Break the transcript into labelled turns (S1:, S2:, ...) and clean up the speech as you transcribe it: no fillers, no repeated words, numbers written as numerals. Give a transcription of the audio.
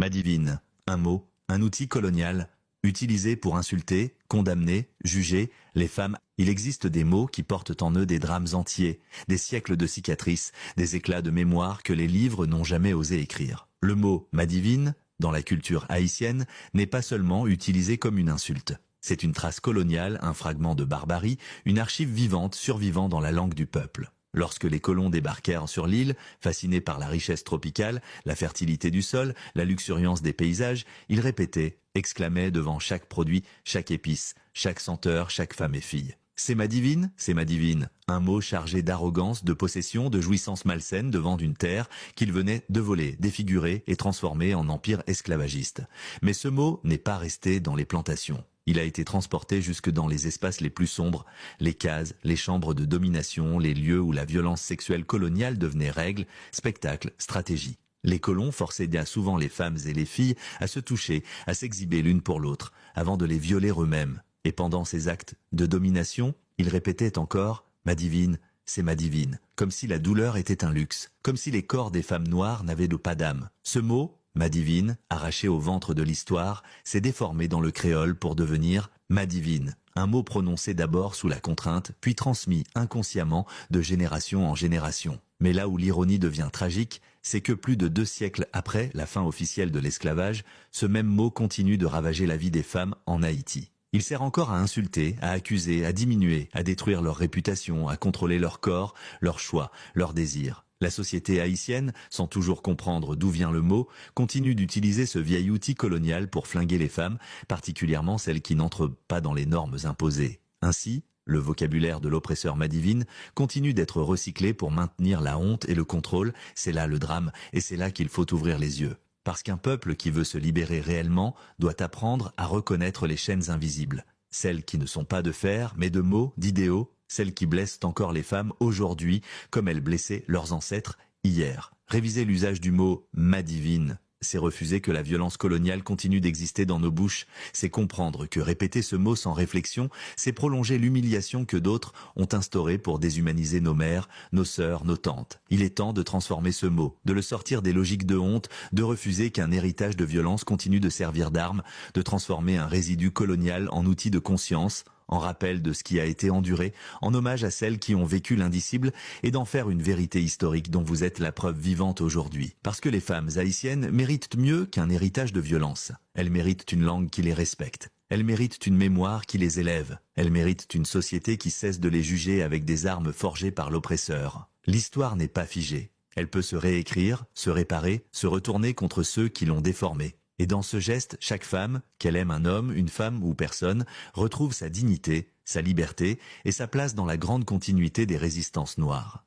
S1: Madivine, un mot, un outil colonial, utilisé pour insulter, condamner, juger les femmes. Il existe des mots qui portent en eux des drames entiers, des siècles de cicatrices, des éclats de mémoire que les livres n'ont jamais osé écrire. Le mot « Madivine », dans la culture haïtienne, n'est pas seulement utilisé comme une insulte. C'est une trace coloniale, un fragment de barbarie, une archive vivante survivant dans la langue du peuple. Lorsque les colons débarquèrent sur l'île, fascinés par la richesse tropicale, la fertilité du sol, la luxuriance des paysages, ils répétaient, exclamaient devant chaque produit, chaque épice, chaque senteur, chaque femme et fille. C'est Madivine, un mot chargé d'arrogance, de possession, de jouissance malsaine devant une terre qu'ils venaient de voler, défigurer et transformer en empire esclavagiste. Mais ce mot n'est pas resté dans les plantations. Il a été transporté jusque dans les espaces les plus sombres, les cases, les chambres de domination, les lieux où la violence sexuelle coloniale devenait règle, spectacle, stratégie. Les colons forçaient bien souvent les femmes et les filles à se toucher, à s'exhiber l'une pour l'autre, avant de les violer eux-mêmes. Et pendant ces actes de domination, ils répétaient encore « Madivine, c'est Madivine », comme si la douleur était un luxe, comme si les corps des femmes noires n'avaient pas d'âme. Ce mot, Madivine, arraché au ventre de l'histoire, s'est déformé dans le créole pour devenir Madivine, un mot prononcé d'abord sous la contrainte, puis transmis inconsciemment de génération en génération. Mais là où l'ironie devient tragique, c'est que plus de 2 siècles après la fin officielle de l'esclavage, ce même mot continue de ravager la vie des femmes en Haïti. Il sert encore à insulter, à accuser, à diminuer, à détruire leur réputation, à contrôler leur corps, leurs choix, leurs désirs. La société haïtienne, sans toujours comprendre d'où vient le mot, continue d'utiliser ce vieil outil colonial pour flinguer les femmes, particulièrement celles qui n'entrent pas dans les normes imposées. Ainsi, le vocabulaire de l'oppresseur Madivine continue d'être recyclé pour maintenir la honte et le contrôle. C'est là le drame, et c'est là qu'il faut ouvrir les yeux. Parce qu'un peuple qui veut se libérer réellement doit apprendre à reconnaître les chaînes invisibles, celles qui ne sont pas de fer, mais de mots, d'idéaux, celles qui blessent encore les femmes aujourd'hui comme elles blessaient leurs ancêtres hier. Réviser l'usage du mot « Madivine », c'est refuser que la violence coloniale continue d'exister dans nos bouches, c'est comprendre que répéter ce mot sans réflexion, c'est prolonger l'humiliation que d'autres ont instaurée pour déshumaniser nos mères, nos sœurs, nos tantes. Il est temps de transformer ce mot, de le sortir des logiques de honte, de refuser qu'un héritage de violence continue de servir d'arme, de transformer un résidu colonial en outil de conscience, en rappel de ce qui a été enduré, en hommage à celles qui ont vécu l'indicible et d'en faire une vérité historique dont vous êtes la preuve vivante aujourd'hui. Parce que les femmes haïtiennes méritent mieux qu'un héritage de violence. Elles méritent une langue qui les respecte. Elles méritent une mémoire qui les élève. Elles méritent une société qui cesse de les juger avec des armes forgées par l'oppresseur. L'histoire n'est pas figée. Elle peut se réécrire, se réparer, se retourner contre ceux qui l'ont déformée. Et dans ce geste, chaque femme, qu'elle aime un homme, une femme ou personne, retrouve sa dignité, sa liberté et sa place dans la grande continuité des résistances noires.